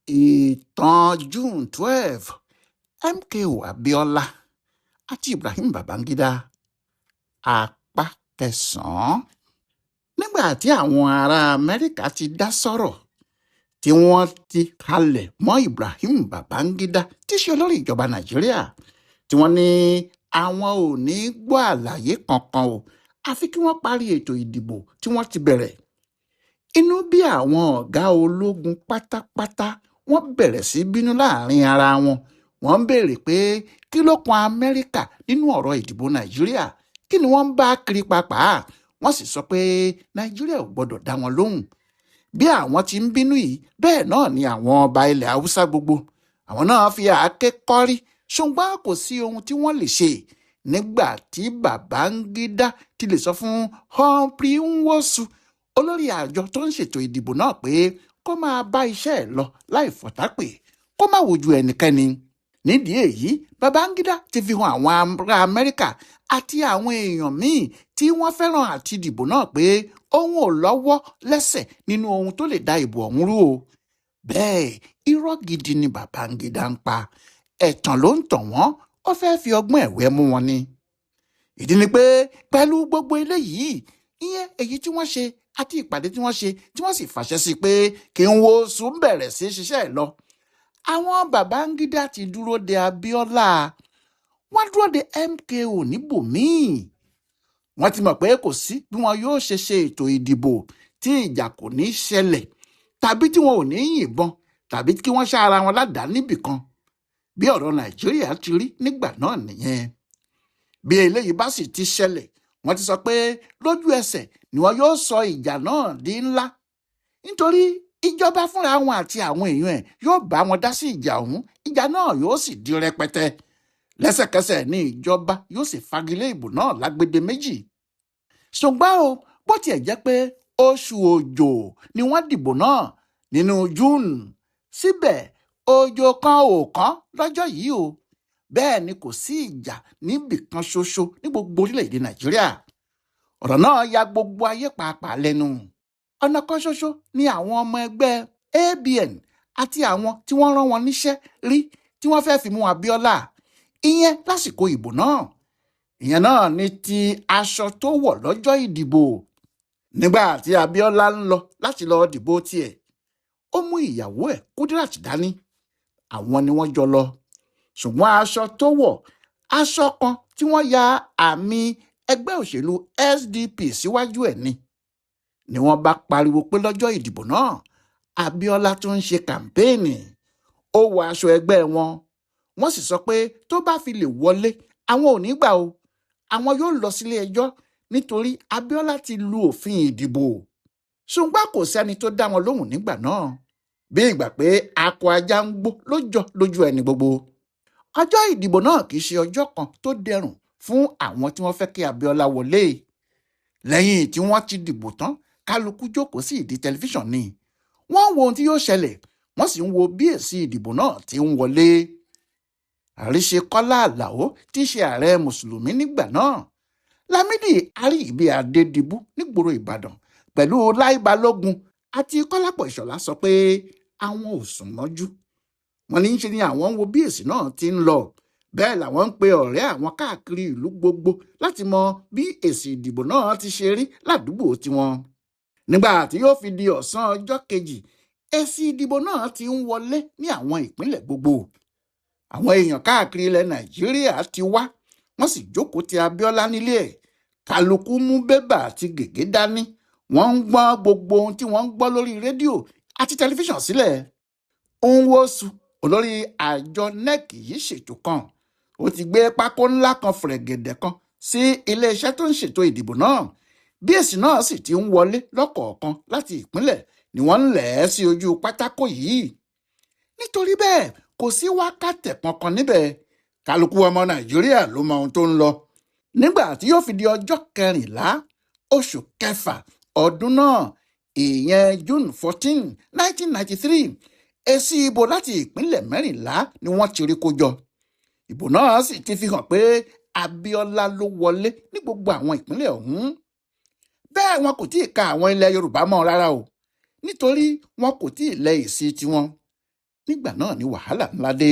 Ìtàn June 12 MKO Abiola àti Ibrahim Babangida apá kẹsàn-án. Nígbà tí àwọn ará Amẹ́ríkà ti dá sọ̀rọ̀ tí wọ́n ti halẹ̀ mọ́ Ibrahim Babangida tí í ṣe olórí ìjọba Nàìjíríà tí wọ́n ní àwọn ò ní gbọ́ àlàyé kankan o àfi kí wọ́n parí ètò ìdìbò tí wọ́n ti bẹ̀rẹ̀. Inú bí àwọn ọ̀gá ológun pátápátá wọ́n bẹ̀rẹ̀ sí bínú láàrin ara wọn. Wọ́n ń béèrè pé kí ló kan Amẹ́ríkà nínú ọ̀rọ̀ ìdìbò Nàìjíríà, kí ni wọ́n ń bá kiri pàápàá. Wọ́n sì sọ pé Nàìjíríà ò gbọ́dọ̀ dá wọn lóhùn. Bí àwọn ti ń bínú yìí, bẹ́ẹ̀ náà ni àwọn ọba ilẹ̀ Haúsá gbogbo. Àwọn náà fi àáké kọ́rí, ṣùgbọ́n kò sí ohun tí wọ́n lè ṣe. Nígbà tí Babangida ti lè sọ fún Humphrey Nwosu, olórí àjọ tó ń ṣètò ìdìbò náà, pé kó máa bá iṣẹ́ ẹ̀ lọ láì fọ̀tápè, kó má wojú ẹnikẹ́ni. Nídìí èyí, Babangida ti fi hàn àwọn ará Amẹ́ríkà àti àwọn èèyàn míì tí wọ́n fẹ́ràn àti dìbò náà pé òun ò lọ́wọ́ lẹ́sẹ̀ nínú ohun tó lè da ìbò ọ̀hún rú o. Bẹ́ẹ̀ irọ́ gidi ni Babangida ń pa. Ẹ̀tàn ló ń tàn wọ́n, ó fẹ́ fi ọgbọ́n ẹ̀wẹ́ mú wọn ni. Ìdí ni pé pẹ̀lú gbogbo eléyìí, ìyẹn èyí tí wọ́n ṣe àti ìpàdé tí wọ́n ṣe tí wọ́n sì fàṣẹ sí pé kí Nwosu bẹ̀rẹ̀ sí ṣiṣẹ́ ẹ̀ lọ. Àwọn Babangida ti dúró de Abiola, wọ́n dúró de MKO níbòmíì. Wọ́n ti mọ̀ pé kò sí bí wọn yóò ṣe ètò ìdìbò tí ìjà kò ní ṣẹlẹ̀, tàbí tí wọn ò ní yìnbọn, tàbí kí wọ́n ṣá ara wọn ládàá níbìkan. Bí ọ̀rọ̀ Nàìjíríà ti rí nígbà náà nìyẹn. Bí eléyìí bá sì ti ṣẹlẹ̀, wọ́n ti sọ pé lójú ẹsẹ̀ ni wọn yóò sọ ìjà náà di ńlá, nítorí ìjọba fúnra wọn àti àwọn èèyàn ẹ̀ yóò bá wọn dá sí ìjà ọ̀hún. Ìjà náà yóò sì di rẹpẹtẹ. Lẹ́sẹ̀kẹsẹ̀ ni ìjọba yóò sì fagilé ìbò náà lágbede méjì. Ṣùgbọ́n o, bó tiẹ̀ jẹ́ pé oṣù òjò ni wọ́n dìbò náà nínú June, síbẹ̀ òjò kan ò kán lọ́jọ́ yìí o. Bẹ́ẹ̀ ni kò sí ìjà níbì kan ṣoṣo ní gbogbo orílẹ̀-èdè Nàìjíríà. Ọ̀rọ̀ náà ya gbogbo ayé pàápàá lẹ́nu. Ọ̀nà kan ṣoṣo ni àwọn ọmọ ẹgbẹ́ ABN àti àwọn tí wọ́n rán wọn níṣẹ́ rí tí wọ́n fẹ́ fi mú Abiola, ìyẹn lásìkò ìbò náà. Ìyẹn náà ni ti aṣọ tó wọ̀ lọ́jọ́ ìdìbò. Nígbà tí Abiola ń lọ láti lọ dìbò tiẹ̀, ó mú ìyàwó ẹ̀ Kudirat dání. Àwọn ni wọ́n jọ lọ. Ṣùgbọ́n aṣọ tó wọ̀, aṣọ kan tí wọ́n ya àmì ẹgbẹ́ òṣèlú SDP síwájú ẹ̀ ni wọ́n bá pariwo pé lọ́jọ́ ìdìbò náà Abiola tó ń ṣe kàmpéènì. Ó wọ aṣọ ẹgbẹ́ wọn. Wọ́n sì sọ pé tó bá fi lè wọlé, àwọn ò ní gbà o. Àwọn yóò lọ sílé ẹjọ́ nítorí Abiola ti lu òfin ìdìbò. Ṣùgbọ́n kò sẹ́ni tó dá wọn lóhùn nígbà náà. Bí ìgbà pé akọ ajá ń gbó lójú ẹni gbogbo. Ọjọ́ ìdìbò náà kì í ṣe ọjọ́ kan tó dẹrùn fún àwọn tí wọ́n fẹ́ kí Abiola wọlé. Lẹ́yìn tí wọ́n ti dìbò tán, kálukú jókòó sí ìdí tẹlifíṣàn ni. Wọ́n ń wo ohun tí yóò ṣẹlẹ̀, wọ́n sì ń wo bí èsì ìdìbò náà ti ń wọlé. Àríṣe Kọ́lá Àlàó tí í ṣe ààrẹ mùsùlùmí nígbà náà, Lámídì Àríyìbí Adédìbú nígboro Ìbàdàn pẹ̀lú Láí Balógun àti Kọ́lápọ̀ Ìṣọ̀lá sọ pé àwọn ò sùn mọ́jú. Wọ́n ní í ṣe ni àwọn ń wo bí èsì náà ti ń lọ. Bẹ́ẹ̀ làwọn ń pe ọ̀rẹ́ àwọn káàkiri ìlú gbogbo láti mọ bí èsì ìdìbò náà ti ṣe rí ládùúgbò tiwọn. Nígbà tí yóò fi di ọ̀sán ọjọ́ kejì, èsì ìdìbò náà ti ń wọlé ní àwọn ìpínlẹ̀ gbogbo. Àwọn èèyàn káàkiri ilẹ̀ Nàìjíríà ti wá, wọ́n sì jókòó ti Abiola nílé ẹ̀. Kálukú mú bébà àti gègé dání. Wọ́n ń gbọ́ gbogbo ohun tí wọ́n ń gbọ́ lórí rédíò àti tẹlifíṣàn sílẹ̀. Nwosu, olórí àjọ NEC yìí ṣètò kan. Ó ti gbé pákó ńlá kan fẹ̀rẹ̀gẹ̀dẹ̀ kan sí iléeṣẹ́ tó ń ṣètò ìdìbò náà. Bí èsì náà sì ti ń wọlé lọ́kọ̀ọ̀kan láti ìpínlẹ̀ ni wọ́n ń lẹ̀ ẹ́ sí ojú pátákó yìí. Nítorí bẹ́ẹ̀ kò sí wákàtí kankan níbẹ̀. Kálukú ọmọ Nàìjíríà ló mọ ohun tó ń lọ. Nígbà tí yóò fi di ọjọ́ 14 oṣù kẹfà ọdún náà, ìyẹn June 14, 1993, èsì ìbò láti ìpínlẹ̀ 14 ni wọ́n ti rí kó jọ. Ìbò náà sì ti fi hàn pé Abiola ló wọlé ní gbogbo àwọn ìpínlẹ̀ ọ̀hún. Bẹ́ẹ̀ wọn kò tíì ka àwọn ilẹ̀ Yorùbá mọ́ rárá o, nítorí wọn kò tíì lẹ èsì tiwọn. nígbà náà ni wàhálà ńlá dé.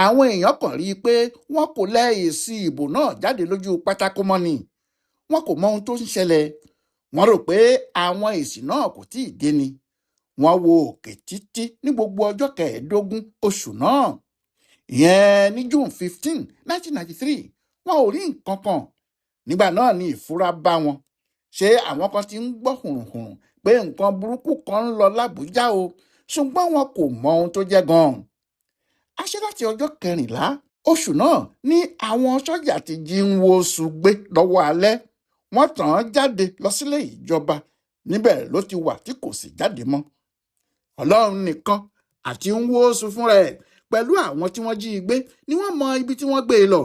Àwọn èèyàn kàn rí i pé wọn kò lẹ èsì ìbò náà jáde lójú pátákó mọ́ ni. Wọn kò mọ ohun tó ń ṣẹlẹ̀. Wọ́n rò pé àwọn èsì náà kò tíì dé ni. Wọ́n wo òkè títí ní gbogbo ọjọ́ 15 oṣù náà. Ìyẹn ní June 15, 1993. Wọn ò rí nǹkan kan. Nígbà náà ni ìfura bá wọn. Ṣé àwọn kan ti ń gbọ́ hùrùhùrù pé nǹkan burúkú kan ń lọ l'Àbújá o, ṣùgbọ́n wọn kò mọ ohun tó jẹ́ gan-an. Àṣẹ láti ọjọ́ 14 oṣù náà ní àwọn sọ́jà ti jí Nwosu gbé lọ́wọ́ alẹ́. Wọ́n tàn án jáde lọ sílé ìjọba. Níbẹ̀ ló ti wà tí kò sì jáde mọ́. Ọlọ́run nìkan àti Nwosu fúnra ẹ̀ pẹ̀lú àwọn tí wọ́n jí i gbé ni wọ́n mọ ibi tí wọ́n gbé e lọ.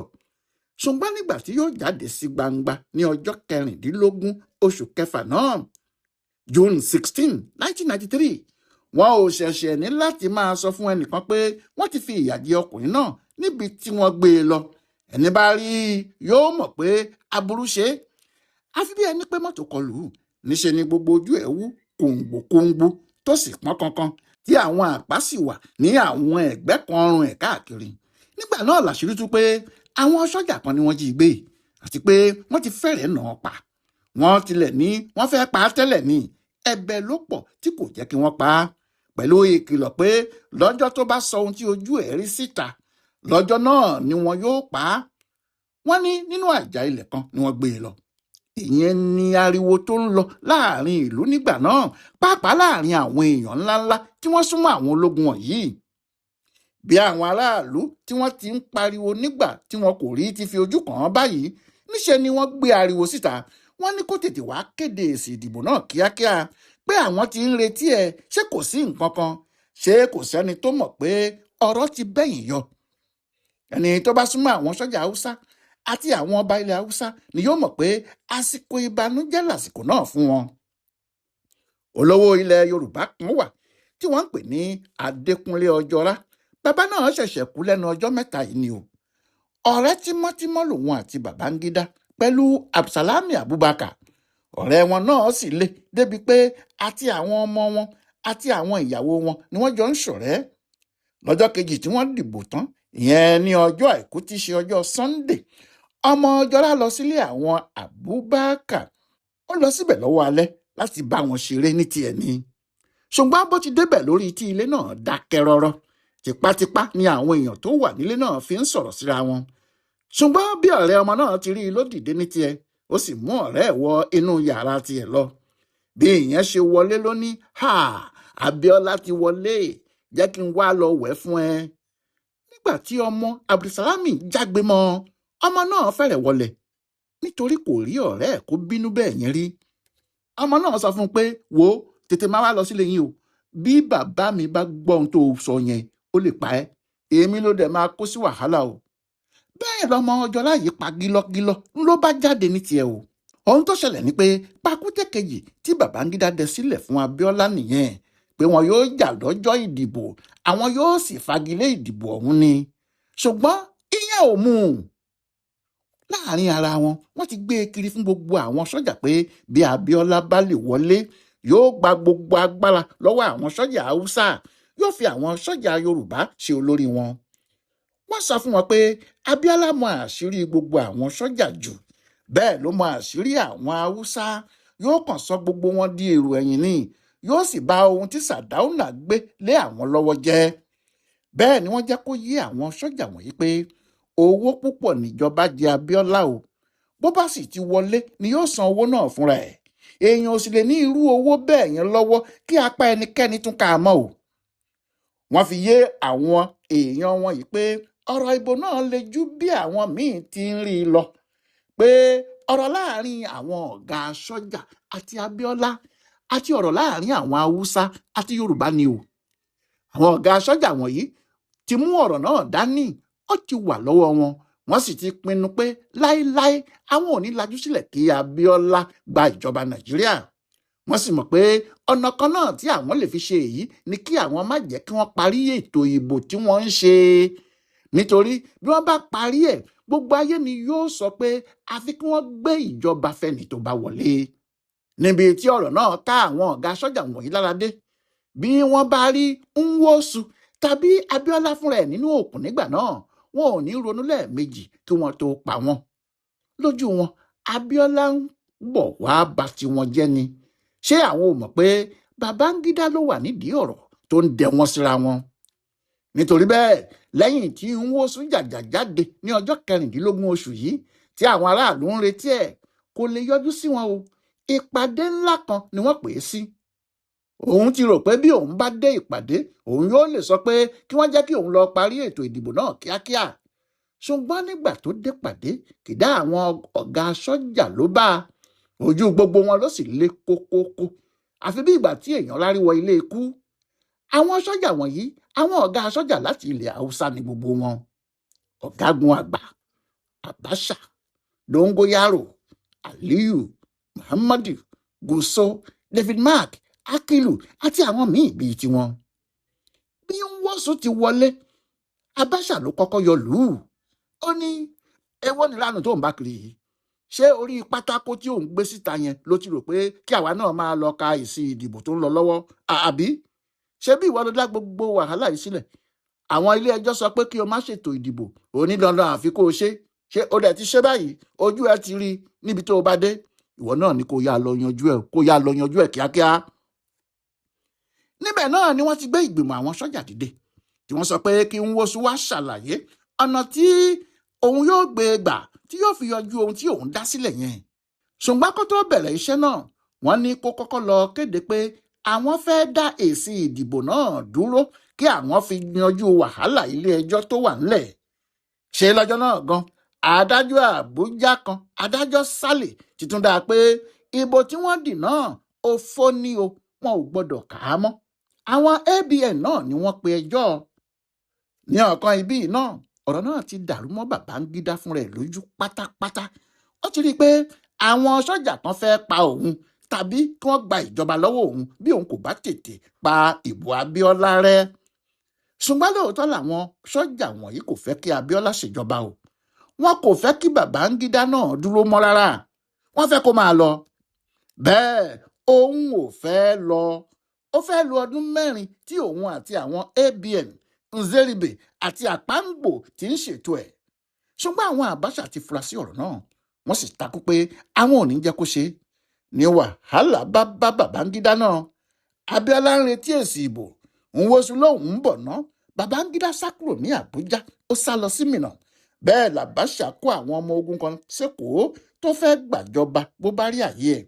Ṣùgbọ́n nígbà tí yóò jáde sí gbangba ní ọjọ́ 16 oṣù kẹfà náà, June 16, 1993, wọn ò ṣẹ̀ṣẹ̀ ní láti máa sọ fún ẹnìkan pé wọ́n ti fi ìyà jẹ ọkùnrin náà níbi tí wọ́n gbé e lọ. Ẹni bá rí i yóò mọ̀ pé aburú ṣe é. Àfi bí ẹni pé mọ́tò kọlù ú. Níṣe ni gbogbo ojú ẹ̀ wú kòǹgbòkòǹgbò tó sì pọ́n kankan, tí àwọn àpá sì wà ní àwọn ẹ̀gbẹ́ kan ọrùn ẹ̀ káàkiri. Nígbà náà làṣírí tú pé àwọn sọ́jà kan ni wọ́n jí gbé, àti pé wọ́n ti fẹ́rẹ̀ẹ́ nà án pa. Wọ́n tilẹ̀ ní wọ́n fẹ́ pa á tẹ́lẹ̀ ni. Ẹ̀bẹ̀ ló pọ̀ tí kò jẹ́ kí wọ́n pa á, pẹ̀lú ìkìlọ̀ pé lọ́jọ́ tó bá sọ ohun tí ojú ẹ̀ rí síta, lọ́jọ́ náà ni wọn yóò pa á. Wọ́n ní nínú àjà ilẹ̀ kan ni wọ́n gbé e lọ. Ìyẹn ni ariwo tó ń lọ láàrin ìlú nígbà náà, pàápàá láàrin àwọn èèyàn ńláńlá tí wọ́n súnmọ́ àwọn ológun wọ̀nyí. Bí àwọn aráàlú tí wọ́n ti ń pariwo nígbà tí wọn kò rí ti fi ojú kàn án báyìí, níṣe ni wọ́n gbé ariwo síta. Wọ́n ní kó tètè wá kéde èsì ìdìbò náà kíákíá, pé àwọn ti ń retí ẹ̀. Ṣé kò sí nǹkan kan? Ṣé kò sẹ́ni tó mọ̀ pé ọ̀rọ̀ ti bẹ́yìn yọ? Ẹni tó bá súnmọ́ àwọn sọ́jà Haúsá àti àwọn ọba ilẹ̀ Haúsá ni yóò mọ̀ pé àsìkò ìbànújẹ́ lásìkò náà fún wọn. Olówó ilẹ̀ Yorùbá kan wà tí wọ́n ń pè ní Adékúnlé Ọjọ́rá. Bàbá náà ṣẹ̀ṣẹ̀ kú lẹ́nu ọjọ́ mẹ́ta yìí ni o. Ọ̀rẹ́ tímọ́tímọ́ lòun àti Babangida pẹ̀lú Absalami Abubakar. Ọ̀rẹ́ wọn náà sì le débi pé àti àwọn ọmọ wọn àti àwọn ìyàwó wọn ni wọ́n jọ ń ṣọ̀rẹ́. Lọ́jọ́ kejì tí wọ́n dìbò tán, ìyẹn ní ọjọ́ àìkú tí í ṣe ọjọ́ Sunday, ọmọ Ọjọ́rá lọ sílé àwọn Abubakar. Ó lọ síbẹ̀ lọ́wọ́ alẹ́ láti bá wọn ṣeré ní tiẹ̀ ni. Ṣùgbọ́n bó ti débẹ̀ lórí tí ilé náà dákẹ́ rọ́rọ́, tipátipá ni àwọn èèyàn tó wà nílé náà fi ń sọ̀rọ̀ síra wọn. Ṣùgbọ́n bí ọ̀rẹ́ ọmọ náà ti rí i ló dìde ní tiẹ̀, ó sì mú ọ̀rẹ́ ẹ̀ wọ inú yàrá tiẹ̀ lọ. Bí ìyẹn ṣe wọlé ló ní, Abíọ́lá ti wọlé, jẹ́ kí n wá lọ wẹ̀ fún ẹ. Nígbà tí ọmọ Abdulsalami jágbe mọ́, ọmọ náà fẹ́rẹ̀ wọlẹ̀ nítorí kò rí ọ̀rẹ́ ẹ̀ kó bínú bẹ́ẹ̀ yẹn rí. Ọmọ náà sọ fún un pé, wo tètè máa wá lọ sílé yín o, bí bàbá mi bá gbọ́ ohun tó sọ yẹn ó lè pa ẹ́, èmi ló dẹ̀ máa kó sí wàhálà o. Bẹ́ẹ̀ lọmọ Ọjọ́lá yìí pa gílọ́gílọ́ ló bá jáde ní tiẹ̀ o. Ohun tó ṣẹlẹ̀ ni pé pàkúté kejì tí Babangida dẹ sílẹ̀ fún Abíọ́lá nìyẹn, pé wọn yóò jà lọ́jọ́ ìdìbò, àwọn yóò sì fagilé ìdìbò ọ̀hún ni. Ṣùgbọ́n ìyẹn ò mú un. Láàrin ara wọn, wọ́n ti gbé e kiri fún gbogbo àwọn sọ́jà pé bí Abíọ́lá bá lè wọlé, yóò gba gbogbo agbára lọ́wọ́ àwọn sọ́jà Haúsá, yóò fi àwọn sọ́jà Yorùbá ṣe olórí wọn. Wọ́n sọ fún wọn pé Abíọ́lá mọ àṣírí gbogbo àwọn sọ́jà jù, bẹ́ẹ̀ ló mọ àṣírí àwọn Haúsá, yóò kàn sọ gbogbo wọn di èrò ẹ̀yìn ni, yóò sì bà ohun tí Sàdáúnà gbé lé àwọn lọ́wọ́ jẹ́. Bẹ́ẹ̀ ni wọ́n jẹ́ kó yé àwọn sọ́jà wọ̀nyí pé owó púpọ̀ níjọba jẹ Abíọ́lá o, bó bá sì ti wọlé ni yóò san owó náà fúnra ẹ̀. Èèyàn ò sì lè ní irú owó bẹ́ẹ̀ yẹn lọ́wọ́ kí apá ẹnikẹ́ni tún ká a mọ́ o. Wọ́n fi yé àwọn èèyàn wọn yìí pé ọ̀rọ̀ ìbò náà le jù bí àwọn míì ti ń rí i lọ, pé ọ̀rọ̀ láàrin àwọn ọ̀gá sọ́jà àti Abíọ́lá àti ọ̀rọ̀ láàrin àwọn Haúsá àti Yorùbá ni o. Àwọn ọ̀gá sọ́jà wọ̀nyí ti mú ọ̀rọ̀ náà dání, ó ti wà lọ́wọ́ wọn. Wọ́n sì ti pinnu pé láéláé àwọn ò ní lajú sílẹ̀ kí Abíọ́lá gba ìjọba Nàìjíríà. Wọ́n sì mọ̀ pé ọ̀nà kan náà tí àwọn lè fi ṣe èyí ni kí àwọn má jẹ́ kí wọ́n parí ètò ìbò tí wọ́n ń ṣe. Nítorí bí wọ́n bá parí ẹ̀, gbogbo ayé ni yóò sọ pé àfi kí wọ́n gbé ìjọba fẹ́ni tó bá wọlé. Níbi tí ọ̀rọ̀ náà ká àwọn ọ̀gá sọ́jà wọ̀nyí lára dé, bí wọ́n bá rí Nwosu tàbí Abíọ́lá fúnra ẹ̀ nínú òkun nígbà náà, wọn ò ní ronú lẹ́ẹ̀mejì kí wọ́n tó pa wọ́n. Lójú wọn, Abíọ́lá ń bọ̀ wá bà tiwọn jẹ́ ni. Ṣé àwọn ò mọ̀ pé Babangida ló wà nídìí ọ̀rọ̀ tó ń dẹ wọn síra wọn? Nítorí bẹ́ẹ̀, lẹ́yìn tí Nwosu jàjà jáde ní ọjọ́ 16 oṣù yìí tí àwọn aráàlú ń retí ẹ̀, kò lè yọjú sí wọn o. Ìpàdé ńlá kan ni wọ́n pè é sí. Òun ti rò pé bí òun bá dé ìpàdé, òun yóò lè sọ pé kí wọ́n jẹ́ kí òun lọ parí ètò ìdìbò náà kíákíá. Ṣùgbọ́n nígbà tó dé pàdé, kìdá àwọn ọ̀gá sọ́jà ló bá a. Ojú gbogbo wọn ló sì le kókókó, àfi bí ìgbà tí èèyàn lárí wọ ilé ikú. Àwọn sọ́jà wọ̀nyí, àwọn ọ̀gá sọ́jà láti ilẹ̀ Haúsá ni gbogbo wọn. Ọ̀gágun àgbà Abacha, Dongoyaro, Aliyu, Muhammadu, Gusau, David Mark, Akilu àti àwọn míì bíi tiwọn. Bí Nwosu ti wọlé, Abacha ló kọ́kọ́ yọ lù ú. Ó ní, èwo ni lánàá tó ń bá kiri yìí? Ṣé orí pátákó tí òun gbé síta yẹn ló ti rò pé kí àwa náà máa lọ ka èsì ìdìbò tó ń lọ lọ́wọ́? Àbí? Ṣé bí ìwọ ló dá gbogbo wàhálà yìí sílẹ̀? Àwọn ilé ẹjọ́ sọ pé kí o má ṣètò ìdìbò, ó ní dandan àfi kó o ṣe. Ṣé o dẹ̀ ti ṣe báyìí? Ojú ẹ ti rí níbi tó o bá dé. Ìwọ náà ni kó yá lọ yanjú ẹ̀ kíákíá. Níbẹ̀ náà ni wọ́n ti gbé ìgbìmọ̀ àwọn sọ́jà dìde, tí wọ́n sọ pé kí Nwosu wá ṣàlàyé ọ̀nà tí òun yóò gbé gbà tí yóò fi yanjú ohun tí òun dá sílẹ̀ yẹn. Ṣùgbọ́n kó tó bẹ̀rẹ̀ iṣẹ́ náà, wọ́n ní kó kọ́kọ́ lọ kéde pé àwọn fẹ́ dá èsì ìdìbò náà dúró kí àwọn fi yanjú wàhálà ilé ẹjọ́ tó wà ńlẹ̀. Ṣé lọ́jọ́ náà gan, adájọ́ Àbújá kan, adájọ́ Sálè, ti tún dáa pé ìbò tí wọ́n dì náà òfo ni o, wọn ò gbọ́dọ̀ kà á mọ́. Àwọn ABN náà ni wọ́n pe ẹjọ́. Ní ọ̀kan ibí náà, ọ̀rọ̀ náà ti dàrú mọ́ Babangida fúnra ẹ̀ lójú pátápátá. Ó ti rí i pé àwọn sọ́jà kan fẹ́ pa òun tàbí kí wọ́n gba ìjọba lọ́wọ́ òun bí òun kò bá tètè pa ìbò Abíọ́lá rẹ́. Ṣùgbọ́n lóòótọ́ làwọn sọ́jà wọ̀nyí kò fẹ́ kí Abíọ́lá ṣèjọba o. Wọn kò fẹ́ kí Babangida náà dúró mọ́ rárá. Wọ́n fẹ́ kó máa lọ. Bẹ́ẹ̀ òun ò fẹ́ lọ. Ó fẹ́ lo ọdún 4 tí òun àti àwọn ABN, Nzeribe àti Akpangbo ti ń ṣètò ẹ̀. Ṣùgbọ́n àwọn Abacha ti fura sí ọ̀rọ̀ náà. Wọ́n sì takú pé àwọn ò ní jẹ́ kó ṣe. Ní wàhálà bá Babangida náà. Abíọ́lá ń retí èsì ìbò. Nwosu lòun ń bọ̀ ná. Babangida sá kúrò ní Àbújá, ó sá lọ sí Minna. Bẹ́ẹ̀ l'Abacha kó àwọn ọmọ ogun kan s'Èkó tó fẹ́ gbàjọba bó bá rí àyè ẹ̀.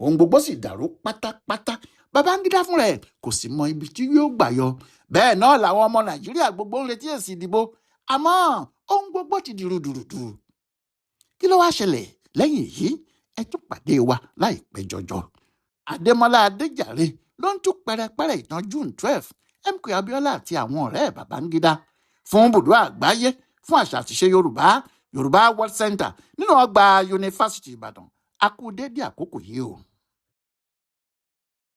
Ohun gbogbo sì dàrú pátápátá. Babangida fúnra ẹ̀ kò sì mọ ibi tí yóò gbà yọ. Bẹ́ẹ̀ náà làwọn ọmọ Nàìjíríà gbogbo ń retí èsì ìdìbò. Àmọ́ ohun gbogbo ti di rúdurùdu. Kí ló wá ṣẹlẹ̀ lẹ́yìn èyí? Ẹ tún pàdé wa láìpẹ́ jọjọ. Adémọ́lá Adéjàre ló ń tún pẹrẹpẹrẹ ìtàn June 12, MK Abíọ́lá àti àwọn ọ̀rẹ́ Babangida fún Ibùdó Àgbáyé fún Àṣà àtiṣe Yorùbá World Center nínú ọgbà Yunifásítì Ìbàdàn. A kú dédé àkókò yìí o.